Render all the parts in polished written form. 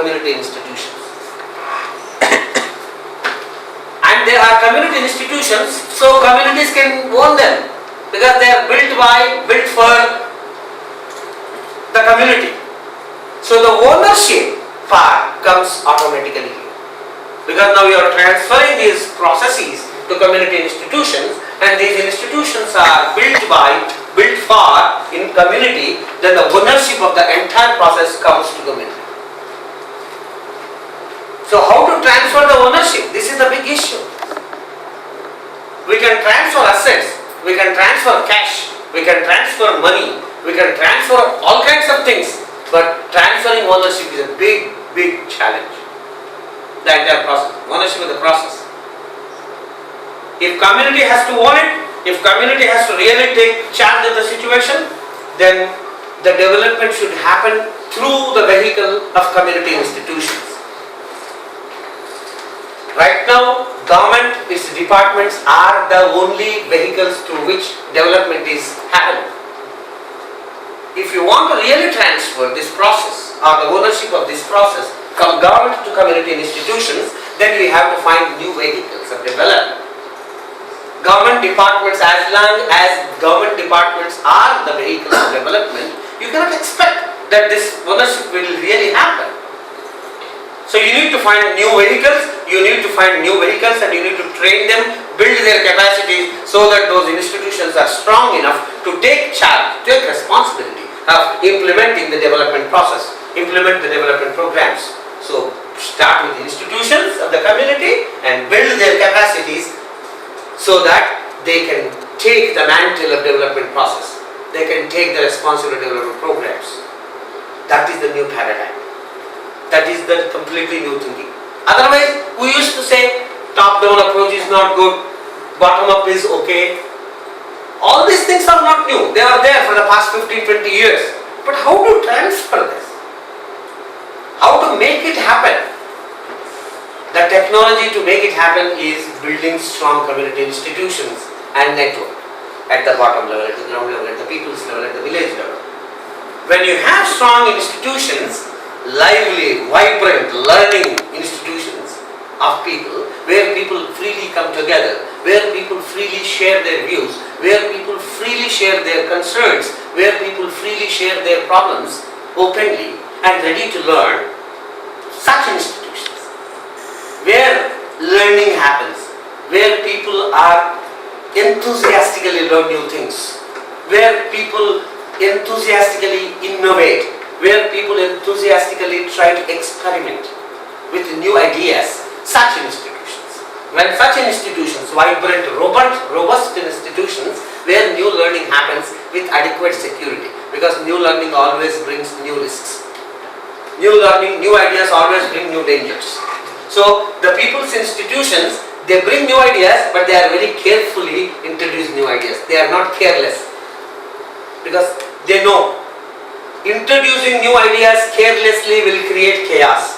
community institutions. And they are community institutions, so communities can own them because they are built for the community. So the ownership part comes automatically here. Because now you are transferring these processes to community institutions, and these institutions are built for in community, then the ownership of the entire process comes to community. So how to transfer the ownership? This is the big issue. We can transfer assets, we can transfer cash, we can transfer money, we can transfer all kinds of things, but transferring ownership is a big challenge. The entire process, ownership of the process. If community has to own it, if community has to really take charge of the situation, then the development should happen through the vehicle of community institutions. Right now, government, its departments are the only vehicles through which development is happening. If you want to really transfer this process or the ownership of this process from government to community institutions, then we have to find new vehicles of development. Government departments, as long as government departments are the vehicles of development, you cannot expect that this ownership will really happen. So you need to find new vehicles, and you need to train them, build their capacities so that those institutions are strong enough to take charge, take responsibility of implementing the development process, implement the development programs. So start with the institutions of the community and build their capacities so that they can take the mantle of development process. They can take the responsibility of development programs. That is the new paradigm. That is the completely new thinking. Otherwise, we used to say top-down approach is not good, bottom-up is okay. All these things are not new. They are there for the past 15-20 years. But how to transfer this? How to make it happen? The technology to make it happen is building strong community institutions and network at the bottom level, at the ground level, at the people's level, at the village level. When you have strong institutions, lively, vibrant, learning institutions of people, where people freely come together, where people freely share their views, where people freely share their concerns, where people freely share their problems openly and ready to learn, such institutions, where learning happens, where people are enthusiastically learn new things, where people enthusiastically innovate, where people enthusiastically try to experiment with new ideas, such institutions. When such institutions, vibrant, robust institutions, where new learning happens with adequate security, because new learning always brings new risks. New learning, new ideas always bring new dangers. So the people's institutions, they bring new ideas, but they are very carefully introduce new ideas. They are not careless, because they know introducing new ideas carelessly will create chaos.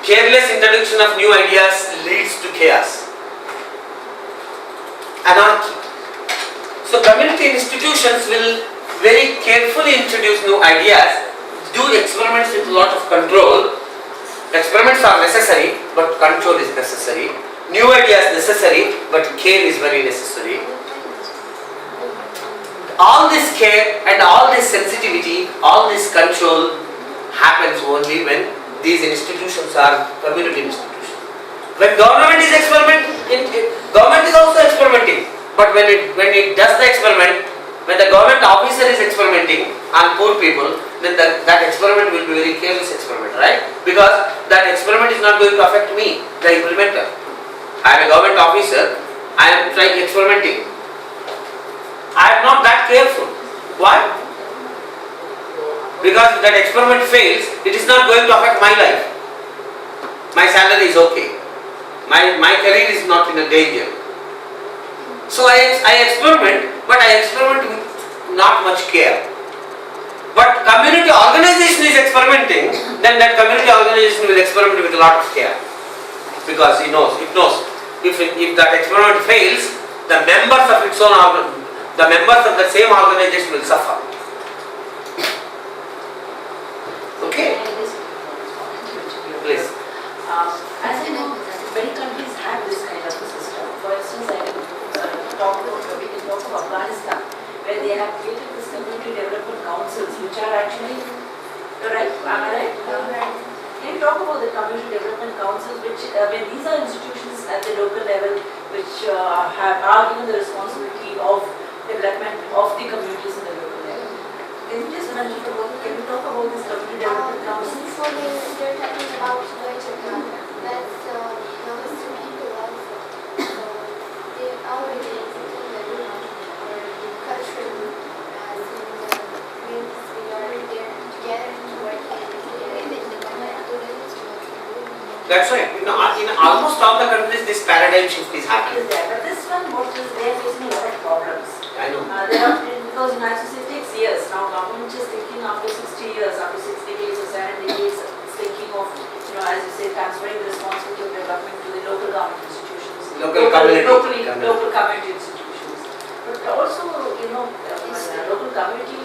Careless introduction of new ideas leads to chaos, anarchy. So community institutions will very carefully introduce new ideas, do experiments with a lot of control. Experiments are necessary, but control is necessary. New ideas necessary, but care is very necessary. All this care and all this sensitivity, all this control happens only when these institutions are community institutions. When government is government is also experimenting. But when it does the experiment, when the government officer is experimenting on poor people, then that experiment will be very careless experiment, right? Because that experiment is not going to affect me, the implementer. I am a government officer, I am trying experimenting. I am not that careful. Why? Because if that experiment fails, it is not going to affect my life. My salary is okay. My career is not in a danger. So I experiment, but I experiment with not much care. But community organization is experimenting, then that community organization will experiment with a lot of care. Because it knows if that experiment fails, the members of its own the members of the same organization will suffer. Okay? talk about the community development councils, which these are institutions at the local level which are given the responsibility of development of the communities in the local level. Can you just mention about? Can you talk about this community development councils? For they're talking about Deutsche that's those two people also. So they already executing the cultural means we are there together to work That's right. In almost all the countries, this paradigm shift is happening. Is there? But this one, what is there, facing a lot of problems. I know. Because in ICC it takes years. Now government is thinking after 60 years, after 6 decades or 7 decades, it's thinking of, as you say, transferring the responsibility of development to the local government institutions. Local community institutions. But also, local community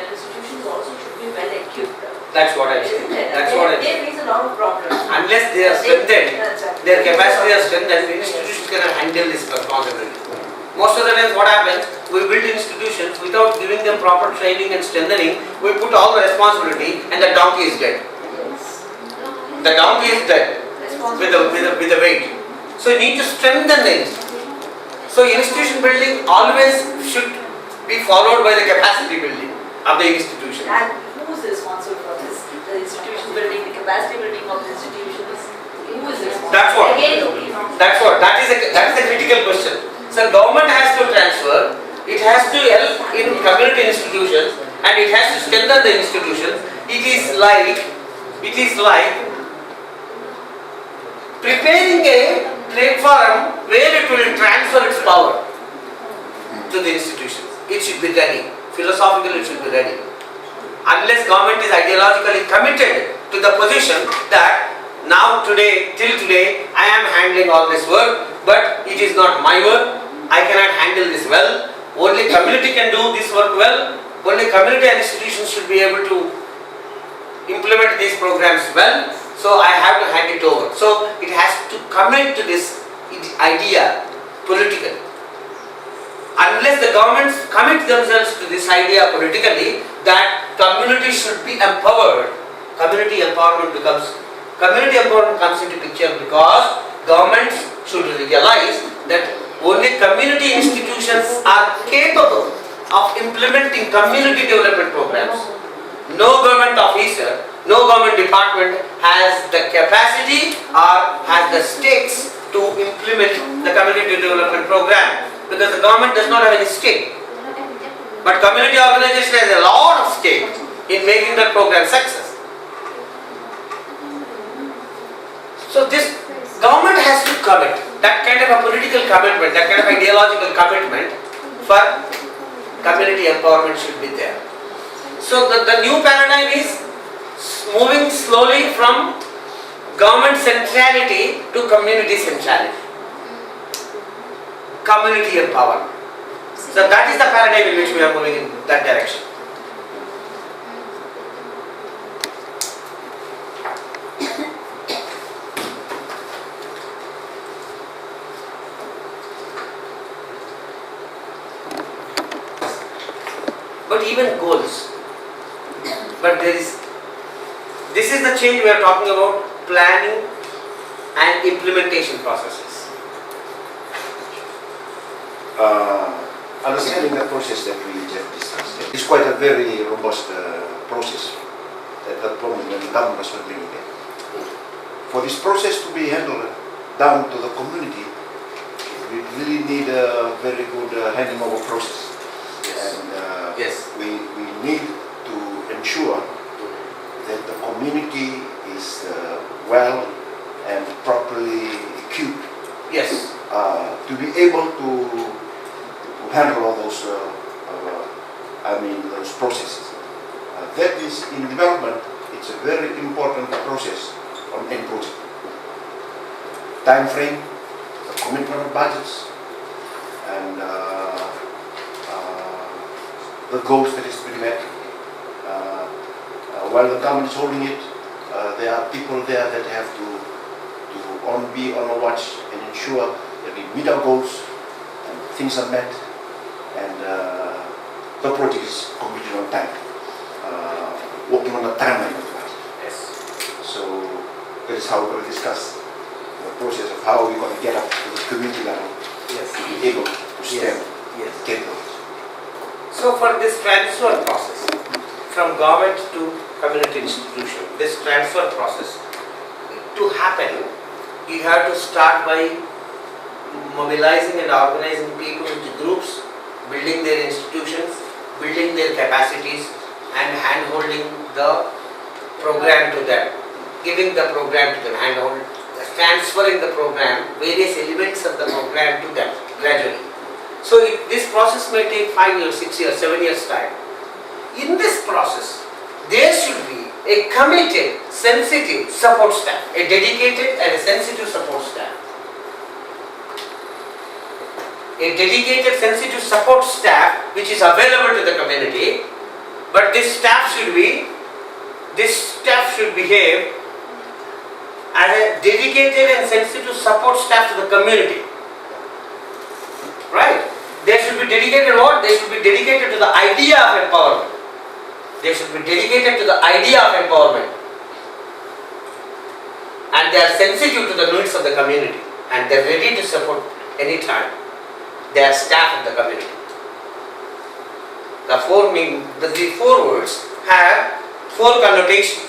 institutions also should be well equipped. That's what I say. That's what I say. They face a lot of problems. Unless they are strengthened, their capacity is strengthened, institutions cannot handle this responsibility. Most of the times what happens, we build institutions without giving them proper training and strengthening, we put all the responsibility and the donkey is dead. The donkey is dead with the weight. So you need to strengthen the institution. So institution building always should be followed by the capacity building of the institution. And who is responsible for this? The institution building, the capacity building of the institutions. Who is responsible? That's what. Again, That's what. That is a critical question. So government has to transfer. It has to help in community institutions, and it has to strengthen the institutions. It is like preparing a platform where it will transfer its power to the institutions. It should be ready. Philosophically, it should be ready. Unless government is ideologically committed to the position that now today, till today, I am handling all this work, but it is not my work, I cannot handle this well, only community can do this work well, only community and institutions should be able to implement these programs well, so I have to hand it over. So it has to commit to this idea politically. Unless the governments commit themselves to this idea politically that community should be empowered, community empowerment comes into picture because governments should realize that only community institutions are capable of implementing community development programs. No government officer, no government department has the capacity or has the stakes to implement the community development program, because the government does not have any stake. But community organization has a lot of stake in making that program success. So this government has to commit, that kind of a political commitment, that kind of ideological commitment for community empowerment should be there. So the new paradigm is moving slowly from government centrality to community centrality. Community empowerment. So that is the paradigm in which we are moving in that direction. But even goals. But this is the change we are talking about, planning and implementation processes. Understanding the process that we just discussed is quite a very robust process at that moment when the government was handling it. For this process to be handled down to the community, we really need a very good handing over process. Yes. And Yes. we need to ensure that the community is well and properly equipped. Yes. To be able to handle all those, those processes. That is, in development, it's a very important process on any project. Time frame, the commitment of budgets, and the goals that is to be met. While the government is holding it, there are people there that have to be on a watch and ensure that we meet our goals and things are met and the project is completed on time, working on the timeline of that. Yes. So is how we're going to discuss the process of how we're going to get up to the community level Yes. to be able to stem Yes. get those. So for this transfer process from government to community institution, this transfer process to happen, you have to start by mobilizing and organizing people into groups, building their institutions, building their capacities, and hand-holding the program to them, giving the program to them, hand-hold, transferring the program, various elements of the program to them gradually. So this process may take 5 years, 6 years, 7 years time. In this process, there should be a committed, sensitive support staff, a dedicated and a sensitive support staff. A dedicated, sensitive support staff which is available to the community, but this staff should behave as a dedicated and sensitive support staff to the community. Right? They should be dedicated what? They should be dedicated to the idea of empowerment. They should be dedicated to the idea of empowerment. And they are sensitive to the needs of the community. And they are ready to support any time. They are staff of the community. The four words have 4 connotations.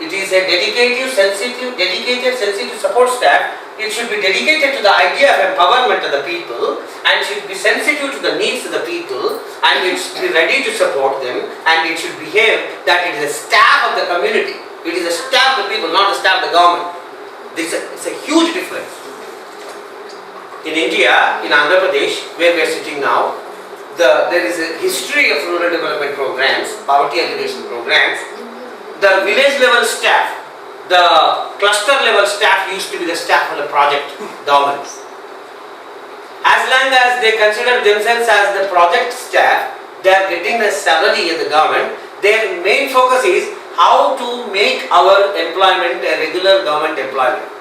It is a dedicated, sensitive support staff. It should be dedicated to the idea of empowerment of the people and should be sensitive to the needs of the people and it should be ready to support them and it should behave that it is a staff of the community. It is a staff of the people, not a staff of the government. It's a huge difference. In India, in Andhra Pradesh, where we are sitting now, there is a history of rural development programs, poverty alleviation programs. The village level staff, the cluster level staff used to be the staff of the project governments. As long as they consider themselves as the project staff, they are getting a salary at the government. Their main focus is how to make our employment a regular government employment.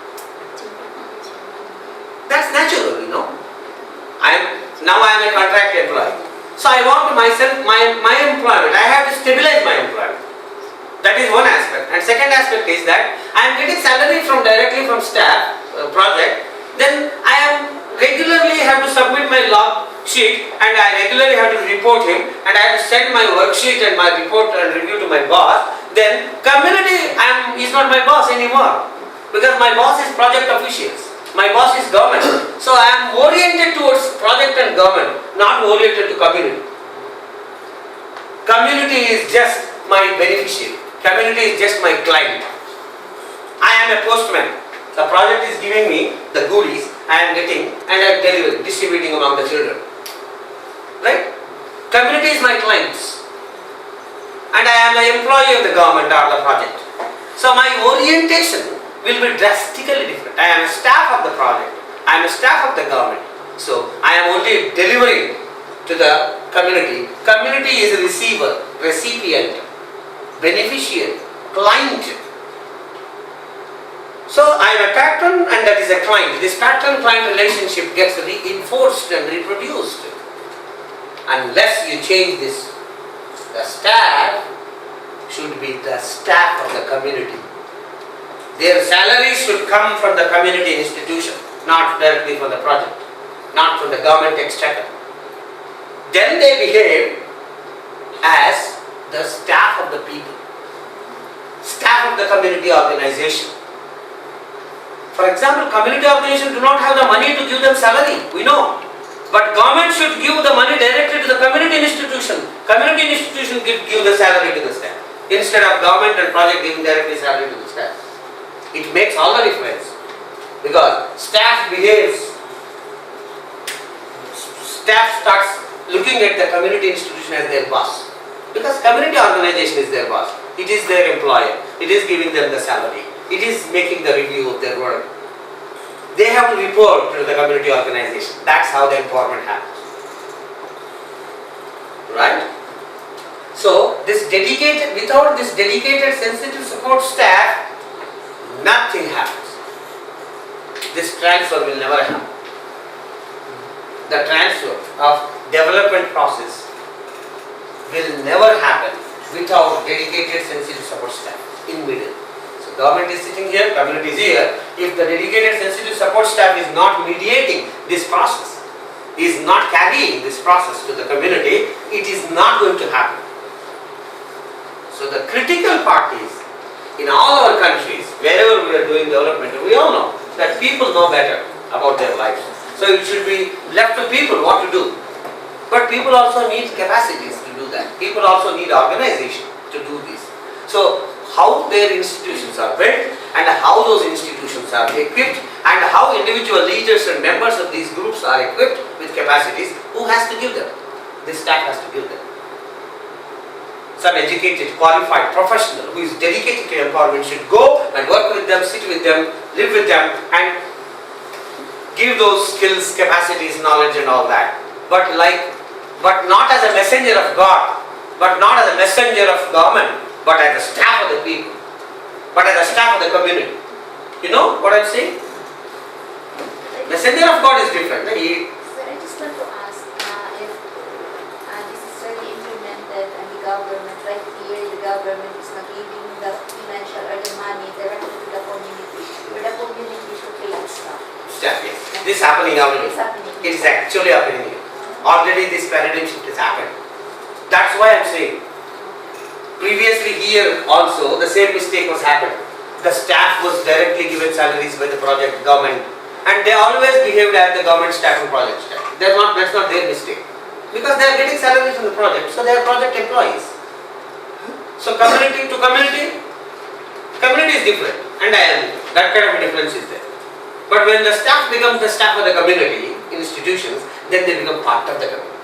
That's natural, you know. Now I am a contract employee. So I want myself, my employment, I have to stabilize my employment. That is one aspect. And second aspect is that I am getting salary directly from staff project. Then I am regularly have to submit my log sheet and I regularly have to report him and I have to send my worksheet and my report and review to my boss. Then community is not my boss anymore because my boss is project officials. My boss is government. So I am oriented towards project and government, not oriented to community. Community is just my beneficiary. Community is just my client. I am a postman. The project is giving me the goodies I am getting and I am delivering, distributing among the children. Right? Community is my clients. And I am the employee of the government or the project. So my orientation will be drastically different. I am a staff of the project. I am a staff of the government. So I am only delivering to the community. Community is a receiver, recipient, beneficiary, client. So I am a patron and that is a client. This patron-client relationship gets reinforced and reproduced. Unless you change this, the staff should be the staff of the community. Their salaries should come from the community institution, not directly from the project, not from the government exchequer. Then they behave as the staff of the people, staff of the community organization. For example, community organizations do not have the money to give them salary, we know. But government should give the money directly to the community institution. Community institution give the salary to the staff, instead of government and project giving directly salary to the staff. It makes all the difference because staff starts looking at the community institution as their boss because community organization is their boss. It is their employer. It is giving them the salary. It is making the review of their work. They have to report to the community organization. That's how the empowerment happens. Right? So without this dedicated sensitive support staff, nothing happens. This transfer will never happen. The transfer of development process will never happen without dedicated sensitive support staff in middle. So The government is sitting here, community is here. If the dedicated sensitive support staff is not mediating this process, is not carrying this process to the community, it is not going to happen. So the critical part is, in all our countries, wherever we are doing development, we all know that people know better about their lives. So it should be left to people what to do. But people also need capacities to do that. People also need organization to do this. So how their institutions are built and how those institutions are equipped and how individual leaders and members of these groups are equipped with capacities, who has to give them? This staff has to give them. Some educated, qualified professional who is dedicated to empowerment should go and work with them, sit with them, live with them and give those skills, capacities, knowledge and all that. But not as a messenger of God, but not as a messenger of government, but as a staff of the people, but as a staff of the community. You know what I'm saying? Messenger of God is different. So I just want to ask if this is already implemented and the government, right here, the government is not giving the financial or the money directly to the community, where the community should pay its stuff. Staff, yes. This is happening already. It's happening. It is actually happening here. Already this paradigm shift is happening. That's why I'm saying. Previously here also the same mistake was happened. The staff was directly given salaries by the project government and they always behaved as the government staff and project staff. That's not their mistake. Because they are getting salaries from the project, so they are project employees. So community to community is different and I am different. That kind of a difference is there. But when the staff becomes the staff of the community, institutions, then they become part of the community.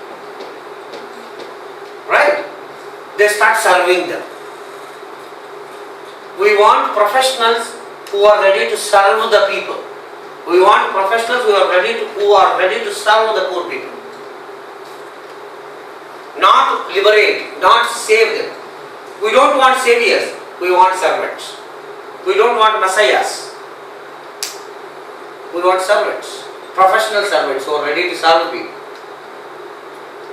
Right? They start serving them. We want professionals who are ready to serve the people. We want professionals who are ready to serve the poor people. Not liberate, not save them. We don't want saviors, we want servants. We don't want messiahs. We want servants, professional servants who are ready to serve people.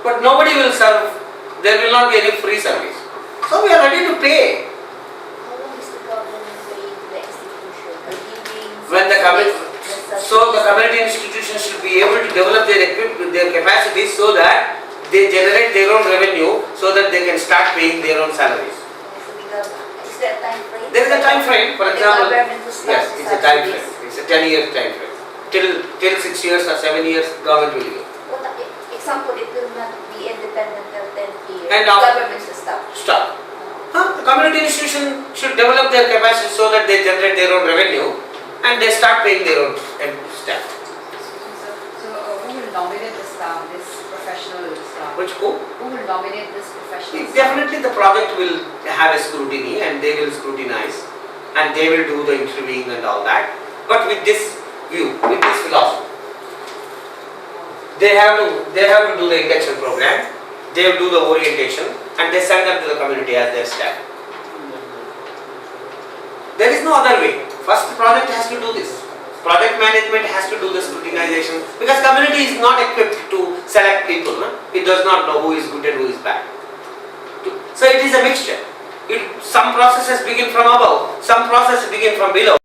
But nobody will serve, there will not be any free service. So we are ready to pay. How long is the government paying the institution? Or giving When the community institutions should be able to develop their capacities so that they generate their own revenue so that they can start paying their own salaries. Is there a time frame? There is a time frame, for example. Yes, it's a time frame. Subsidies. It's a 10-year time frame. Till 6 years or 7 years, government will give. Example, it will not be independent of 10 years. And Government should stop. Stop. The community institution should develop their capacity so that they generate their own revenue and they start paying their own staff. So who will nominate this staff, this professional staff? Which who? Who will nominate this professional staff? Definitely the project will have a scrutiny and they will scrutinize and they will do the interviewing and all that. But with this view, with this philosophy, they have to do the induction program, they will do the orientation and they send them to the community as their staff. There is no other way. First the project has to do this. Project management has to do the scrutinization because community is not equipped to select people. No? It does not know who is good and who is bad. So it is a mixture. Some processes begin from above, some processes begin from below.